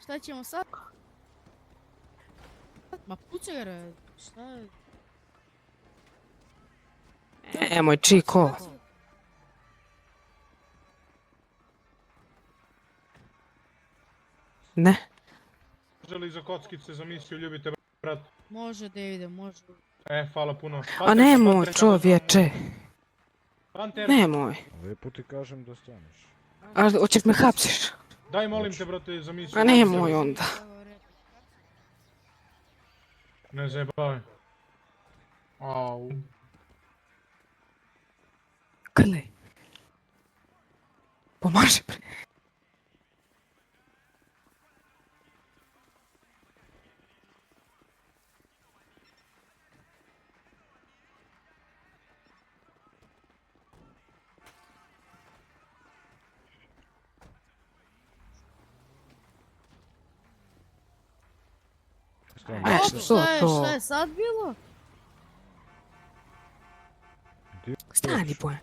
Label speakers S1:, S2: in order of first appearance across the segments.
S1: Šta ćemo sad? Ma pucere, šta je?
S2: Moj Čiko. Ne.
S3: Može li za kockice za misiju ljubite brat?
S1: Može Davide, može.
S3: Hvala puno.
S2: A nemoj čovječe.
S3: Panter,
S2: Nemoj.
S4: Lijepo ti kažem da staneš.
S2: A hoćeš me hapsiš?
S3: daj molim te brate za misiju.
S2: A nemoj onda.
S3: Ne zajebavaj. Au.
S2: Krle. Pomaži bre.
S1: Šta je sad bilo?
S2: Stani Bojan.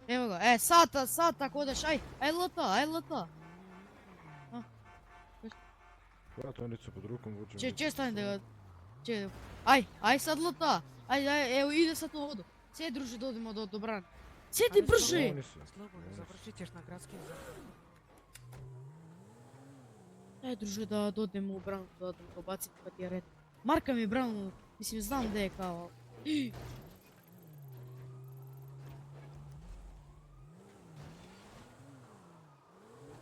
S1: Evo ga, sad tako odeš, aj lota.
S4: Vratonicu pod rukom vučem.
S1: Če stani da ga, aj sad lota, aj, evo ide sad u vodu. Sjedi druže da odemo do brana. Sjedi brže!
S2: Slobodno, završit ćeš na gradskim zatvorom.
S1: Aj druže da odemo u branu, da odemo da bacim kad je red. Marka mi je branu, mislim znam gdje je kao.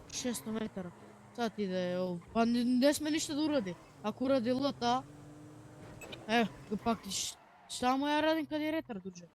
S1: 600 metara. Sad ide ovo. Pa ne sme ništa da uradi. Ako uradi lota... Evo, pak šta mu ja radim kad je retard uđe?